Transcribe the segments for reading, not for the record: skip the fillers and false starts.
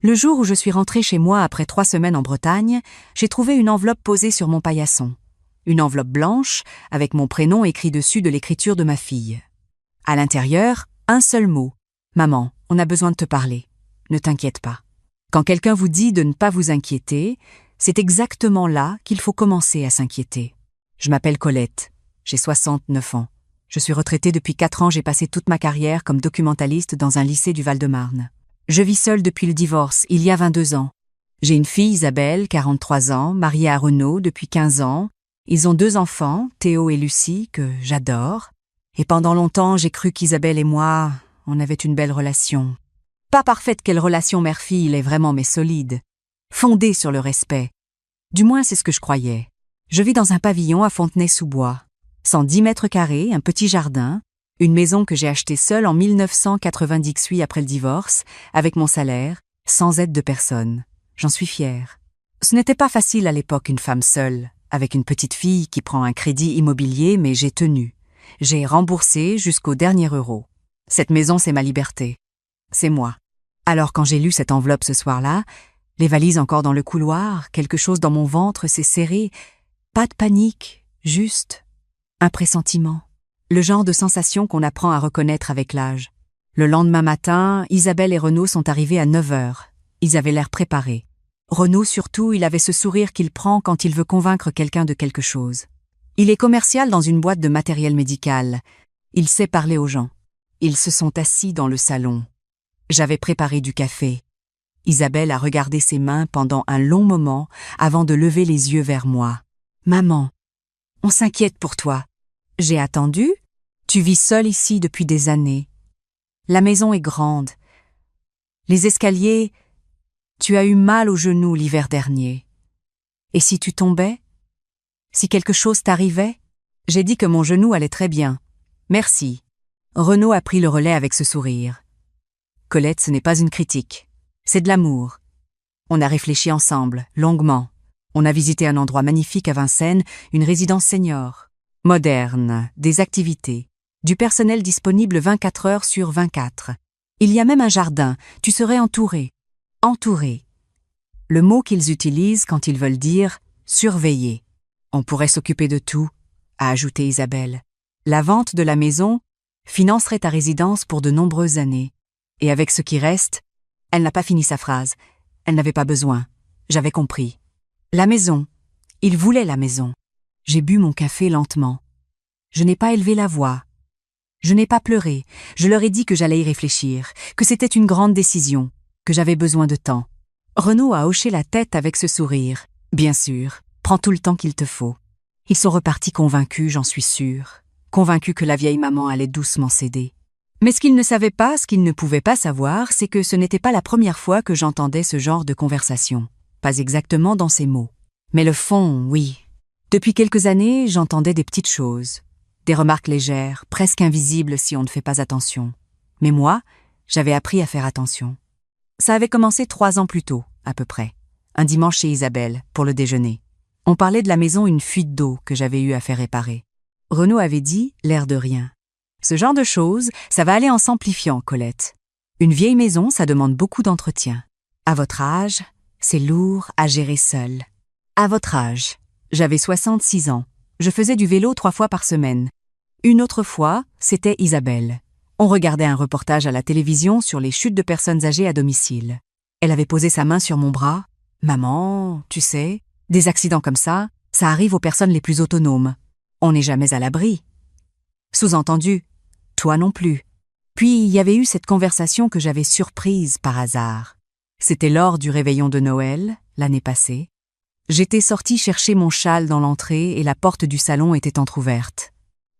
Le jour où je suis rentrée chez moi après 3 semaines en Bretagne, j'ai trouvé une enveloppe posée sur mon paillasson. Une enveloppe blanche, avec mon prénom écrit dessus de l'écriture de ma fille. À l'intérieur, un seul mot. « Maman, on a besoin de te parler. Ne t'inquiète pas. » Quand quelqu'un vous dit de ne pas vous inquiéter, c'est exactement là qu'il faut commencer à s'inquiéter. Je m'appelle Colette, j'ai 69 ans. Je suis retraitée depuis 4 ans, j'ai passé toute ma carrière comme documentaliste dans un lycée du Val-de-Marne. Je vis seule depuis le divorce, il y a 22 ans. J'ai une fille, Isabelle, 43 ans, mariée à Renaud depuis 15 ans. Ils ont 2 enfants, Théo et Lucie, que j'adore. Et pendant longtemps, j'ai cru qu'Isabelle et moi, on avait une belle relation. Pas parfaite quelle relation mère-fille, est vraiment, mais solide. Fondée sur le respect. Du moins, c'est ce que je croyais. Je vis dans un pavillon à Fontenay-sous-Bois. 110 mètres carrés, un petit jardin, une maison que j'ai achetée seule en 1998 après le divorce, avec mon salaire, sans aide de personne. J'en suis fière. Ce n'était pas facile à l'époque, une femme seule, avec une petite fille qui prend un crédit immobilier, mais j'ai tenu. J'ai remboursé jusqu'au dernier euro. Cette maison, c'est ma liberté. C'est moi. Alors quand j'ai lu cette enveloppe ce soir-là, les valises encore dans le couloir, quelque chose dans mon ventre s'est serré. Pas de panique, juste un pressentiment. Le genre de sensation qu'on apprend à reconnaître avec l'âge. Le lendemain matin, Isabelle et Renaud sont arrivés à 9 heures. Ils avaient l'air préparés. Renaud surtout, il avait ce sourire qu'il prend quand il veut convaincre quelqu'un de quelque chose. Il est commercial dans une boîte de matériel médical. Il sait parler aux gens. Ils se sont assis dans le salon. J'avais préparé du café. Isabelle a regardé ses mains pendant un long moment avant de lever les yeux vers moi. « Maman, on s'inquiète pour toi. » J'ai attendu. Tu vis seule ici depuis des années. La maison est grande. Les escaliers, tu as eu mal au genou l'hiver dernier. Et si tu tombais? Si quelque chose t'arrivait? J'ai dit que mon genou allait très bien. Merci. Renaud a pris le relais avec ce sourire. Colette, ce n'est pas une critique. C'est de l'amour. On a réfléchi ensemble, longuement. On a visité un endroit magnifique à Vincennes, une résidence senior. Moderne, des activités, du personnel disponible 24 heures sur 24. Il y a même un jardin, tu serais entouré. Entouré. Le mot qu'ils utilisent quand ils veulent dire « surveiller ». On pourrait s'occuper de tout, a ajouté Isabelle. La vente de la maison financerait ta résidence pour de nombreuses années. Et avec ce qui reste, elle n'a pas fini sa phrase. Elle n'avait pas besoin. J'avais compris. La maison. Il voulait la maison. J'ai bu mon café lentement. Je n'ai pas élevé la voix. Je n'ai pas pleuré. Je leur ai dit que j'allais y réfléchir, que c'était une grande décision, que j'avais besoin de temps. Renaud a hoché la tête avec ce sourire. Bien sûr, prends tout le temps qu'il te faut. Ils sont repartis convaincus, j'en suis sûre. Convaincus que la vieille maman allait doucement céder. Mais ce qu'ils ne savaient pas, ce qu'ils ne pouvaient pas savoir, c'est que ce n'était pas la première fois que j'entendais ce genre de conversation. Pas exactement dans ces mots. Mais le fond, oui. Depuis quelques années, j'entendais des petites choses, des remarques légères, presque invisibles si on ne fait pas attention. Mais moi, j'avais appris à faire attention. Ça avait commencé 3 ans plus tôt, à peu près, un dimanche chez Isabelle, pour le déjeuner. On parlait de la maison, une fuite d'eau que j'avais eu à faire réparer. Renaud avait dit, l'air de rien. Ce genre de choses, ça va aller en s'amplifiant, Colette. Une vieille maison, ça demande beaucoup d'entretien. À votre âge, c'est lourd à gérer seul. À votre âge. J'avais 66 ans. Je faisais du vélo 3 fois par semaine. Une autre fois, c'était Isabelle. On regardait un reportage à la télévision sur les chutes de personnes âgées à domicile. Elle avait posé sa main sur mon bras. « Maman, tu sais, des accidents comme ça arrive aux personnes les plus autonomes. On n'est jamais à l'abri. » Sous-entendu, toi non plus. Puis il y avait eu cette conversation que j'avais surprise par hasard. C'était lors du réveillon de Noël, l'année passée. J'étais sortie chercher mon châle dans l'entrée et la porte du salon était entr'ouverte.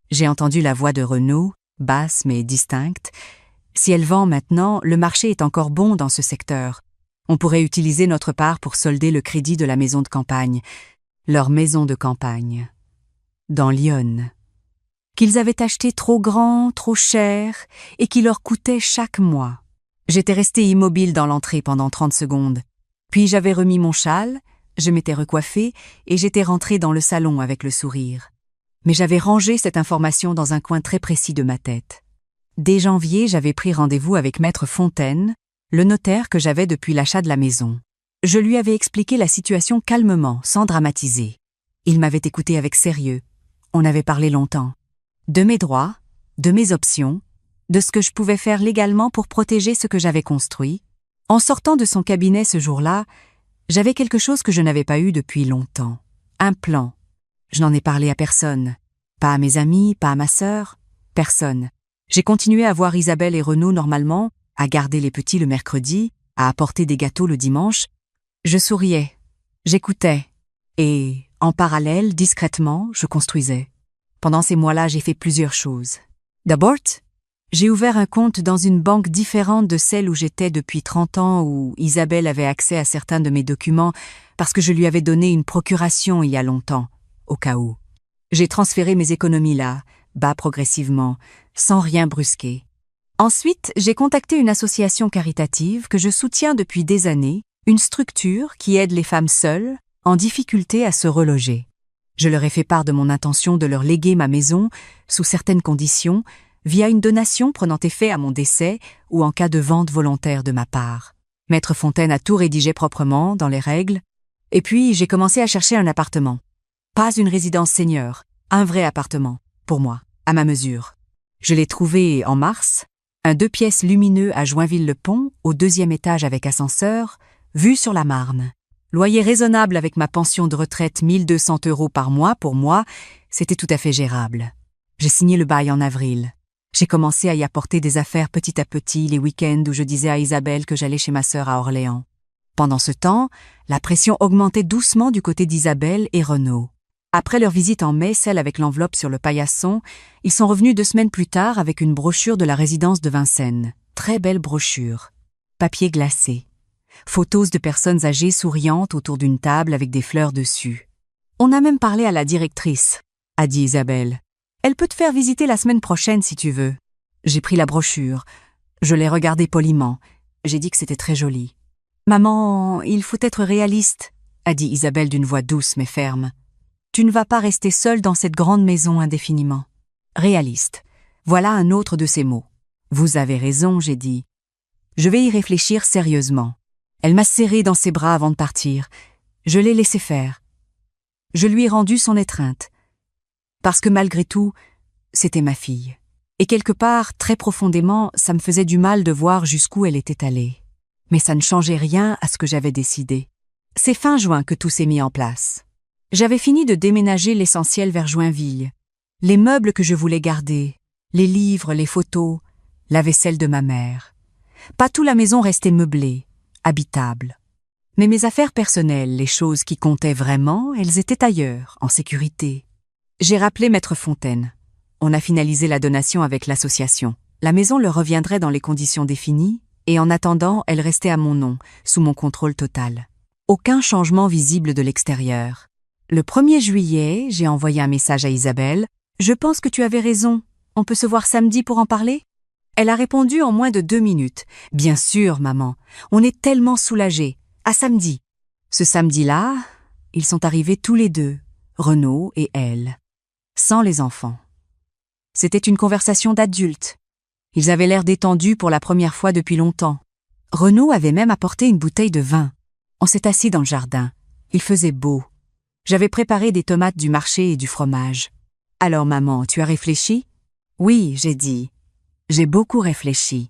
J'ai entendu la voix de Renaud, basse mais distincte. « Si elle vend maintenant, le marché est encore bon dans ce secteur. On pourrait utiliser notre part pour solder le crédit de la maison de campagne. » Leur maison de campagne. Dans l'Yonne. Qu'ils avaient acheté trop grand, trop cher, et qui leur coûtait chaque mois. J'étais restée immobile dans l'entrée pendant 30 secondes. Puis j'avais remis mon châle, je m'étais recoiffée et j'étais rentrée dans le salon avec le sourire. Mais j'avais rangé cette information dans un coin très précis de ma tête. Dès janvier, j'avais pris rendez-vous avec Maître Fontaine le notaire que j'avais depuis l'achat de la maison. Je lui avais expliqué la situation calmement, sans dramatiser. Il m'avait écouté avec sérieux. On avait parlé longtemps. De mes droits, de mes options, de ce que je pouvais faire légalement pour protéger ce que j'avais construit. En sortant de son cabinet ce jour-là, j'avais quelque chose que je n'avais pas eu depuis longtemps. Un plan. Je n'en ai parlé à personne. Pas à mes amis, pas à ma sœur. Personne. J'ai continué à voir Isabelle et Renaud normalement, à garder les petits le mercredi, à apporter des gâteaux le dimanche. Je souriais. J'écoutais. Et, en parallèle, discrètement, je construisais. Pendant ces mois-là, j'ai fait plusieurs choses. D'abord, j'ai ouvert un compte dans une banque différente de celle où j'étais depuis 30 ans, où Isabelle avait accès à certains de mes documents parce que je lui avais donné une procuration il y a longtemps, au cas où. J'ai transféré mes économies là, bas progressivement, sans rien brusquer. Ensuite, j'ai contacté une association caritative que je soutiens depuis des années, une structure qui aide les femmes seules, en difficulté à se reloger. Je leur ai fait part de mon intention de leur léguer ma maison, sous certaines conditions, via une donation prenant effet à mon décès ou en cas de vente volontaire de ma part. Maître Fontaine a tout rédigé proprement, dans les règles. Et puis, j'ai commencé à chercher un appartement. Pas une résidence senior, un vrai appartement, pour moi, à ma mesure. Je l'ai trouvé en mars, un 2 pièces lumineux à Joinville-le-Pont, au 2e étage avec ascenseur, vue sur la Marne. Loyer raisonnable avec ma pension de retraite 1 200 € par mois, pour moi, c'était tout à fait gérable. J'ai signé le bail en avril. J'ai commencé à y apporter des affaires petit à petit les week-ends où je disais à Isabelle que j'allais chez ma sœur à Orléans. Pendant ce temps, la pression augmentait doucement du côté d'Isabelle et Renaud. Après leur visite en mai, celle avec l'enveloppe sur le paillasson, ils sont revenus 2 semaines plus tard avec une brochure de la résidence de Vincennes. Très belle brochure. Papier glacé. Photos de personnes âgées souriantes autour d'une table avec des fleurs dessus. On a même parlé à la directrice, a dit Isabelle. Elle peut te faire visiter la semaine prochaine si tu veux. J'ai pris la brochure. Je l'ai regardée poliment. J'ai dit que c'était très joli. Maman, il faut être réaliste, a dit Isabelle d'une voix douce mais ferme. Tu ne vas pas rester seule dans cette grande maison indéfiniment. Réaliste. Voilà un autre de ces mots. Vous avez raison, j'ai dit. Je vais y réfléchir sérieusement. Elle m'a serré dans ses bras avant de partir. Je l'ai laissé faire. Je lui ai rendu son étreinte. Parce que malgré tout, c'était ma fille. Et quelque part, très profondément, ça me faisait du mal de voir jusqu'où elle était allée. Mais ça ne changeait rien à ce que j'avais décidé. C'est fin juin que tout s'est mis en place. J'avais fini de déménager l'essentiel vers Joinville. Les meubles que je voulais garder, les livres, les photos, la vaisselle de ma mère. Pas toute la maison restait meublée, habitable. Mais mes affaires personnelles, les choses qui comptaient vraiment, elles étaient ailleurs, en sécurité. J'ai rappelé Maître Fontaine. On a finalisé la donation avec l'association. La maison leur reviendrait dans les conditions définies, et en attendant, elle restait à mon nom, sous mon contrôle total. Aucun changement visible de l'extérieur. Le 1er juillet, j'ai envoyé un message à Isabelle. « Je pense que tu avais raison. On peut se voir samedi pour en parler ?» Elle a répondu en moins de 2 minutes. « Bien sûr, maman. On est tellement soulagés. À samedi. » Ce samedi-là, ils sont arrivés tous les deux, Renaud et elle, sans les enfants. C'était une conversation d'adultes. Ils avaient l'air détendus pour la première fois depuis longtemps. Renaud avait même apporté une bouteille de vin. On s'est assis dans le jardin. Il faisait beau. J'avais préparé des tomates du marché et du fromage. « Alors maman, tu as réfléchi ?» « Oui, j'ai dit. J'ai beaucoup réfléchi. »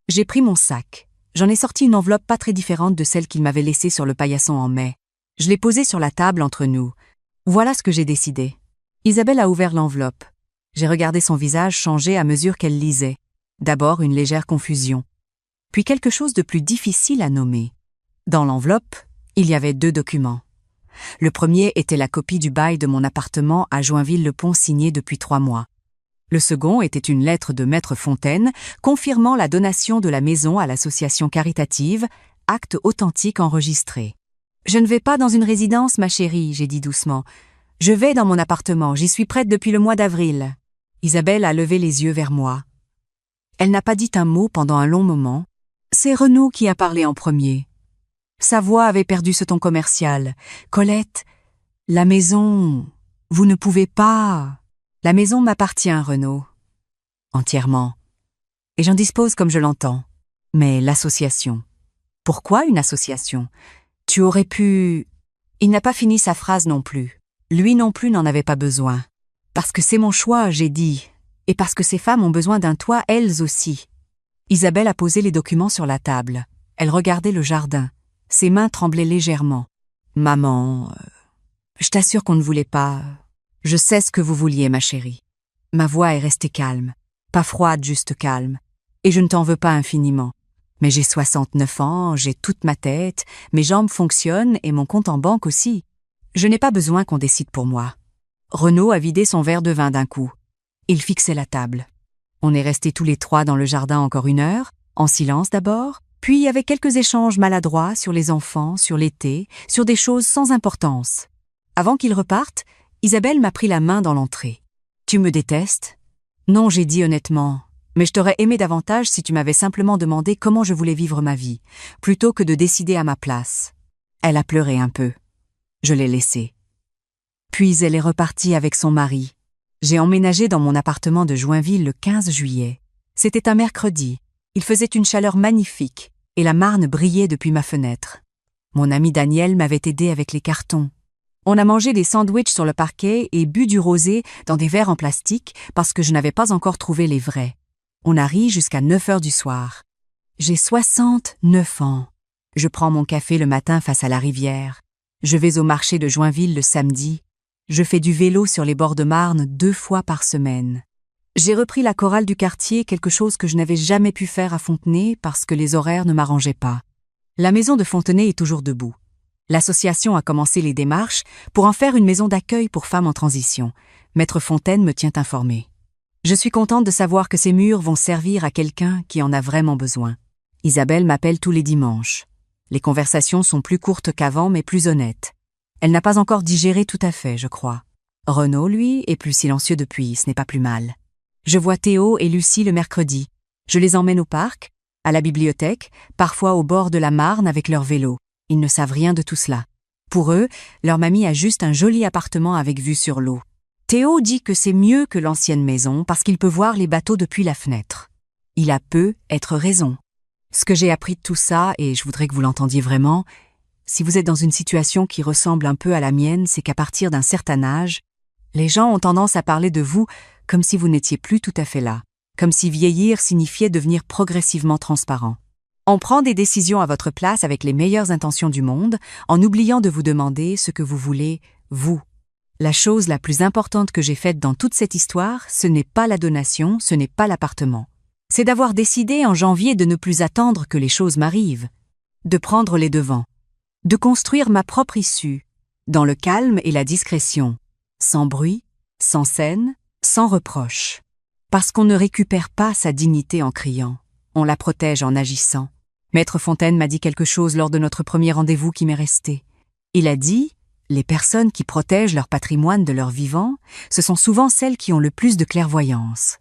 J'ai pris mon sac. J'en ai sorti une enveloppe pas très différente de celle qu'il m'avait laissée sur le paillasson en mai. Je l'ai posée sur la table entre nous. Voilà ce que j'ai décidé. Isabelle a ouvert l'enveloppe. J'ai regardé son visage changer à mesure qu'elle lisait. D'abord une légère confusion. Puis quelque chose de plus difficile à nommer. Dans l'enveloppe, il y avait 2 documents. Le premier était la copie du bail de mon appartement à Joinville-le-Pont signé depuis 3 mois. Le second était une lettre de Maître Fontaine confirmant la donation de la maison à l'association caritative, acte authentique enregistré. « Je ne vais pas dans une résidence, ma chérie, » j'ai dit doucement. « Je vais dans mon appartement, j'y suis prête depuis le mois d'avril. » Isabelle a levé les yeux vers moi. Elle n'a pas dit un mot pendant un long moment. C'est Renaud qui a parlé en premier. Sa voix avait perdu ce ton commercial. « Colette, la maison, vous ne pouvez pas. » « La maison m'appartient, Renaud. Entièrement. Et j'en dispose comme je l'entends. Mais l'association. Pourquoi une association? Tu aurais pu... Il n'a pas fini sa phrase non plus. Lui non plus n'en avait pas besoin. Parce que c'est mon choix, j'ai dit. Et parce que ces femmes ont besoin d'un toit, elles aussi. Isabelle a posé les documents sur la table. Elle regardait le jardin. Ses mains tremblaient légèrement. « Maman, je t'assure qu'on ne voulait pas... Je sais ce que vous vouliez, ma chérie. » Ma voix est restée calme. Pas froide, juste calme. Et je ne t'en veux pas infiniment. Mais j'ai 69 ans, j'ai toute ma tête, mes jambes fonctionnent et mon compte en banque aussi. Je n'ai pas besoin qu'on décide pour moi. Renaud a vidé son verre de vin d'un coup. Il fixait la table. On est restés tous les trois dans le jardin encore 1 heure, en silence d'abord, puis avec quelques échanges maladroits sur les enfants, sur l'été, sur des choses sans importance. Avant qu'il reparte, Isabelle m'a pris la main dans l'entrée. « Tu me détestes ?» Non, j'ai dit honnêtement, mais je t'aurais aimé davantage si tu m'avais simplement demandé comment je voulais vivre ma vie, plutôt que de décider à ma place. Elle a pleuré un peu. Je l'ai laissée. Puis elle est repartie avec son mari. J'ai emménagé dans mon appartement de Joinville le 15 juillet. C'était un mercredi. Il faisait une chaleur magnifique et la Marne brillait depuis ma fenêtre. Mon ami Daniel m'avait aidé avec les cartons. On a mangé des sandwichs sur le parquet et bu du rosé dans des verres en plastique parce que je n'avais pas encore trouvé les vrais. On a ri jusqu'à 9 heures du soir. J'ai 69 ans. Je prends mon café le matin face à la rivière. Je vais au marché de Joinville le samedi. Je fais du vélo sur les bords de Marne 2 fois par semaine. J'ai repris la chorale du quartier, quelque chose que je n'avais jamais pu faire à Fontenay parce que les horaires ne m'arrangeaient pas. La maison de Fontenay est toujours debout. L'association a commencé les démarches pour en faire une maison d'accueil pour femmes en transition. Maître Fontaine me tient informé. Je suis contente de savoir que ces murs vont servir à quelqu'un qui en a vraiment besoin. Isabelle m'appelle tous les dimanches. Les conversations sont plus courtes qu'avant, mais plus honnêtes. Elle n'a pas encore digéré tout à fait, je crois. Renaud, lui, est plus silencieux depuis, ce n'est pas plus mal. Je vois Théo et Lucie le mercredi. Je les emmène au parc, à la bibliothèque, parfois au bord de la Marne avec leur vélo. Ils ne savent rien de tout cela. Pour eux, leur mamie a juste un joli appartement avec vue sur l'eau. Théo dit que c'est mieux que l'ancienne maison parce qu'il peut voir les bateaux depuis la fenêtre. Il a peu être raison. Ce que j'ai appris de tout ça, et je voudrais que vous l'entendiez vraiment, si vous êtes dans une situation qui ressemble un peu à la mienne, c'est qu'à partir d'un certain âge, les gens ont tendance à parler de vous comme si vous n'étiez plus tout à fait là, comme si vieillir signifiait devenir progressivement transparent. On prend des décisions à votre place avec les meilleures intentions du monde, en oubliant de vous demander ce que vous voulez, vous. La chose la plus importante que j'ai faite dans toute cette histoire, ce n'est pas la donation, ce n'est pas l'appartement. C'est d'avoir décidé en janvier de ne plus attendre que les choses m'arrivent, de prendre les devants, de construire ma propre issue, dans le calme et la discrétion, sans bruit, sans scène, sans reproche. Parce qu'on ne récupère pas sa dignité en criant, on la protège en agissant. Maître Fontaine m'a dit quelque chose lors de notre premier rendez-vous qui m'est resté. Il a dit « Les personnes qui protègent leur patrimoine de leur vivant, ce sont souvent celles qui ont le plus de clairvoyance. »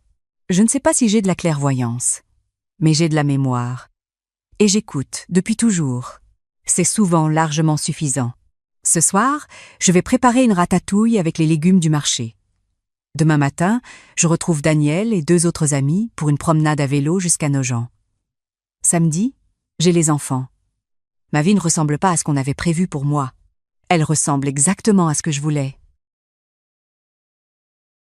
Je ne sais pas si j'ai de la clairvoyance, mais j'ai de la mémoire. Et j'écoute, depuis toujours. C'est souvent largement suffisant. Ce soir, je vais préparer une ratatouille avec les légumes du marché. Demain matin, je retrouve Daniel et 2 autres amis pour une promenade à vélo jusqu'à Nogent. Samedi, j'ai les enfants. Ma vie ne ressemble pas à ce qu'on avait prévu pour moi. Elle ressemble exactement à ce que je voulais.